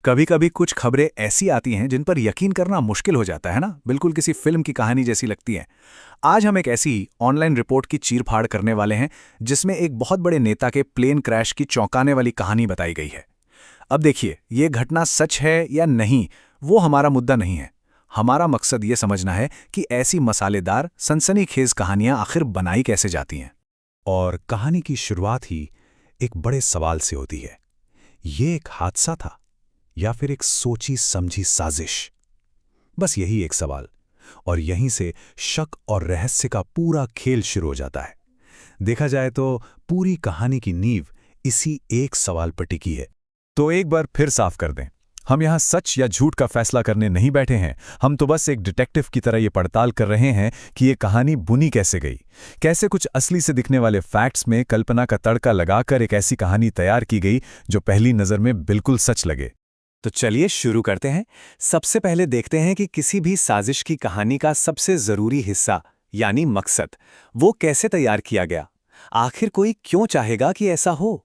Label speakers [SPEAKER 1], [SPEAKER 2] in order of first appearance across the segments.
[SPEAKER 1] कभी कभी कुछ खबरें ऐसी आती हैं जिन पर यकीन करना मुश्किल हो जाता है ना, बिल्कुल किसी फिल्म की कहानी जैसी लगती है। आज हम एक ऐसी ऑनलाइन रिपोर्ट की चीरफाड़ करने वाले हैं जिसमें एक बहुत बड़े नेता के प्लेन क्रैश की चौंकाने वाली कहानी बताई गई है। अब देखिए, ये घटना सच है या नहीं, वो हमारा मुद्दा नहीं है। हमारा मकसद ये समझना है कि ऐसी मसालेदार सनसनीखेज कहानियां आखिर बनाई कैसे जाती हैं।
[SPEAKER 2] और कहानी की शुरुआत ही एक बड़े सवाल से होती है। ये एक हादसा था या फिर एक सोची समझी साजिश? बस यही एक सवाल, और यहीं से शक और रहस्य का पूरा खेल शुरू हो जाता है। देखा जाए तो पूरी कहानी की नींव इसी एक सवाल पर टिकी है।
[SPEAKER 3] तो एक बार फिर साफ कर दें, हम यहाँ सच या झूठ का फैसला करने नहीं बैठे हैं। हम तो बस एक डिटेक्टिव की तरह ये पड़ताल कर रहे हैं कि ये कहानी बुनी कैसे गई, कैसे कुछ असली से दिखने वाले फैक्ट्स में कल्पना का तड़का लगाकर एक ऐसी कहानी तैयार की गई जो पहली नज़र में बिल्कुल सच लगे।
[SPEAKER 1] तो चलिए शुरू करते हैं। सबसे पहले देखते हैं कि किसी भी साजिश की कहानी का सबसे जरूरी हिस्सा यानी मकसद, वो कैसे तैयार किया गया। आखिर कोई क्यों चाहेगा कि ऐसा हो?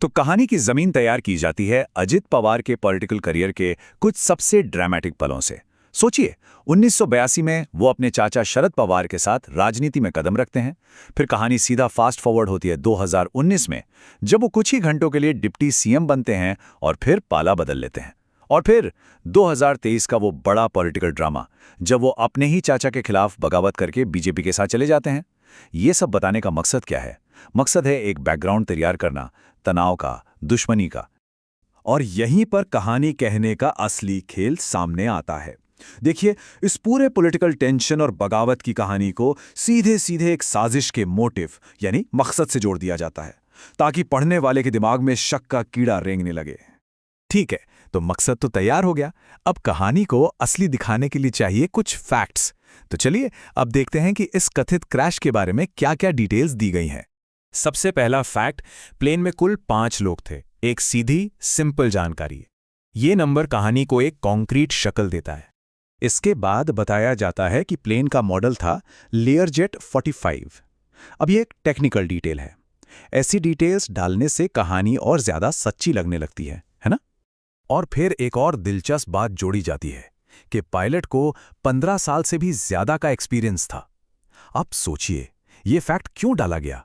[SPEAKER 3] तो कहानी की जमीन तैयार की जाती है अजित पवार के पॉलिटिकल करियर के कुछ सबसे ड्रामेटिक पलों से। सोचिए, 1982 में वो अपने चाचा शरद पवार के साथ राजनीति में कदम रखते हैं। फिर कहानी सीधा फास्ट फॉरवर्ड होती है 2019 में, जब वो कुछ ही घंटों के लिए डिप्टी सीएम बनते हैं और फिर पाला बदल लेते हैं। और फिर 2023 का वो बड़ा पॉलिटिकल ड्रामा, जब वो अपने ही चाचा के खिलाफ बगावत करके बीजेपी के साथ चले जाते हैं। ये सब बताने का मकसद क्या है? मकसद है एक बैकग्राउंड तैयार करना, तनाव का, दुश्मनी का। और यहीं पर कहानी कहने का असली खेल सामने आता है। देखिए, इस पूरे पॉलिटिकल टेंशन और बगावत की कहानी को सीधे सीधे एक साजिश के मोटिव यानी मकसद से जोड़ दिया जाता है, ताकि पढ़ने वाले के दिमाग में शक का कीड़ा रेंगने लगे। ठीक है, तो मकसद तो तैयार हो गया। अब कहानी को असली दिखाने के लिए चाहिए कुछ फैक्ट्स। तो चलिए अब देखते हैं कि इस कथित क्रैश के बारे में क्या क्या डिटेल्स दी गई हैं। सबसे पहला फैक्ट, प्लेन में कुल 5 लोग थे। एक सीधी सिंपल जानकारी। ये नंबर कहानी को एक कॉन्क्रीट शक्ल देता है। इसके बाद बताया जाता है कि प्लेन का मॉडल था लेयरजेट 45। अब ये एक टेक्निकल डिटेल है। ऐसी डिटेल्स डालने से कहानी और ज्यादा सच्ची लगने लगती है ना? और फिर एक और दिलचस्प बात जोड़ी जाती है कि पायलट को 15 साल से भी ज्यादा का एक्सपीरियंस था। अब सोचिए, ये फैक्ट क्यों डाला गया?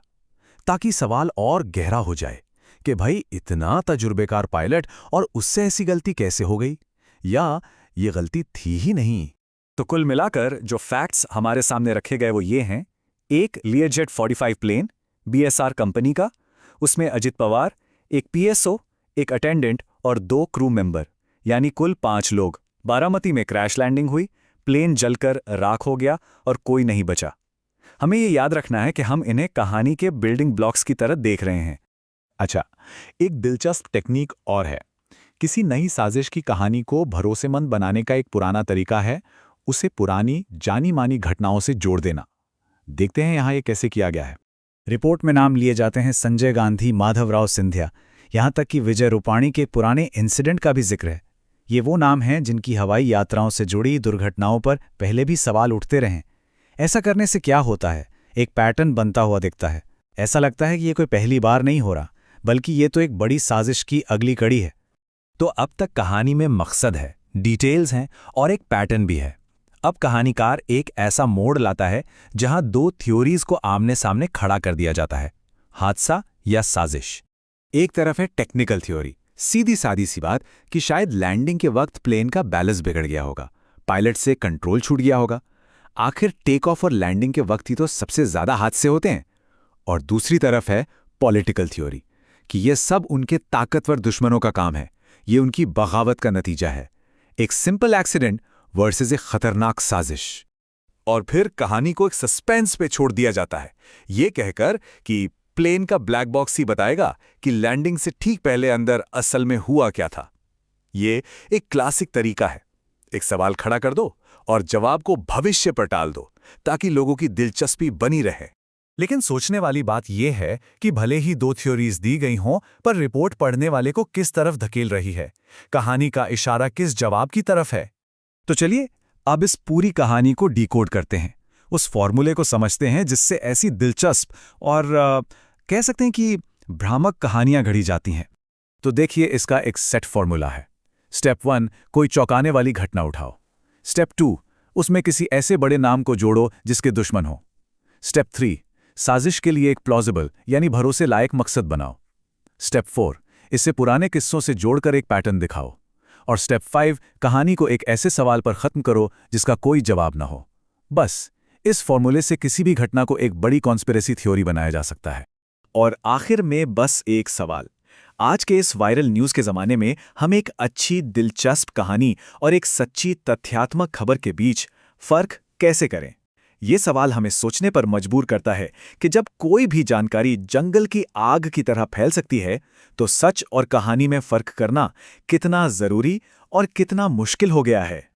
[SPEAKER 3] ताकि सवाल और गहरा हो जाए कि भाई इतना तजुर्बेकार पायलट और उससे ऐसी गलती कैसे हो गई, या ये गलती थी ही नहीं।
[SPEAKER 1] तो कुल मिलाकर जो फैक्ट्स हमारे सामने रखे गए वो ये हैं। एक लेयरजेट 45 प्लेन बीएसआर कंपनी का, उसमें अजित पवार, एक पीएसओ, एक अटेंडेंट और 2 क्रू मेंबर, यानी कुल 5 लोग। बारामती में क्रैश लैंडिंग हुई, प्लेन जलकर राख हो गया और कोई नहीं बचा। हमें ये याद रखना है कि हम इन्हें कहानी के बिल्डिंग ब्लॉक्स की तरह देख रहे हैं।
[SPEAKER 3] अच्छा, एक दिलचस्प टेक्निक और है। किसी नई साजिश की कहानी को भरोसेमंद बनाने का एक पुराना तरीका है उसे पुरानी जानी मानी घटनाओं से जोड़ देना। देखते हैं यहाँ ये कैसे किया गया है।
[SPEAKER 1] रिपोर्ट में नाम लिए जाते हैं संजय गांधी, माधवराव सिंधिया, यहाँ तक कि विजय रूपाणी के पुराने इंसिडेंट का भी जिक्र है। ये वो नाम हैं जिनकी हवाई यात्राओं से जुड़ी दुर्घटनाओं पर पहले भी सवाल उठते रहे। ऐसा करने से क्या होता है? एक पैटर्न बनता हुआ दिखता है। ऐसा लगता है कि ये कोई पहली बार नहीं हो रहा, बल्कि ये तो एक बड़ी साजिश की अगली कड़ी है।
[SPEAKER 3] तो अब तक कहानी में मकसद है, डिटेल्स हैं और एक पैटर्न भी है। अब कहानीकार एक ऐसा मोड़ लाता है जहां 2 थ्योरीज को आमने सामने खड़ा कर दिया जाता है, हादसा या साजिश। एक तरफ है टेक्निकल थ्योरी, सीधी सादी सी बात कि शायद लैंडिंग के वक्त प्लेन का बैलेंस बिगड़ गया होगा, पायलट से कंट्रोल छूट गया होगा। आखिर टेक ऑफ और लैंडिंग के वक्त ही तो सबसे ज्यादा हादसे होते हैं। और दूसरी तरफ है पॉलिटिकल थ्योरी कि यह सब उनके ताकतवर दुश्मनों का काम है, ये उनकी बगावत का नतीजा है। एक सिंपल एक्सीडेंट वर्सेस एक खतरनाक साजिश। और फिर कहानी को एक सस्पेंस पे छोड़ दिया जाता है, ये कहकर कि प्लेन का ब्लैक बॉक्स ही बताएगा कि लैंडिंग से ठीक पहले अंदर असल में हुआ क्या था। ये एक क्लासिक तरीका है। एक सवाल खड़ा कर दो और जवाब को भविष्य पर टाल दो, ताकि लोगों की दिलचस्पी बनी रहे। लेकिन सोचने वाली बात यह है कि भले ही 2 थ्योरीज दी गई हों, पर रिपोर्ट पढ़ने वाले को किस तरफ धकेल रही है, कहानी का इशारा किस जवाब की तरफ है। तो चलिए अब इस पूरी कहानी को डिकोड करते हैं, उस फॉर्मूले को समझते हैं जिससे ऐसी दिलचस्प और कह सकते हैं कि भ्रामक कहानियां घड़ी जाती हैं। तो देखिए, इसका एक सेट फॉर्मूला है।
[SPEAKER 1] स्टेप 1, कोई चौंकाने वाली घटना उठाओ। स्टेप 2, उसमें किसी ऐसे बड़े नाम को जोड़ो जिसके दुश्मन हो। स्टेप 3, साजिश के लिए एक प्लॉजिबल यानी भरोसे लायक मकसद बनाओ। स्टेप 4, इसे पुराने किस्सों से जोड़कर एक पैटर्न दिखाओ। और स्टेप 5, कहानी को एक ऐसे सवाल पर खत्म करो जिसका कोई जवाब ना हो। बस इस फॉर्मूले से किसी भी घटना को एक बड़ी कॉन्स्पिरेसी थ्योरी बनाया जा सकता है।
[SPEAKER 3] और आखिर में बस एक सवाल, आज के इस वायरल न्यूज़ के ज़माने में हम एक अच्छी दिलचस्प कहानी और एक सच्ची तथ्यात्मक खबर के बीच फ़र्क कैसे करें? ये सवाल हमें सोचने पर मजबूर करता है कि जब कोई भी जानकारी जंगल की आग की तरह फैल सकती है, तो सच और कहानी में फ़र्क करना कितना ज़रूरी और कितना मुश्किल हो गया है।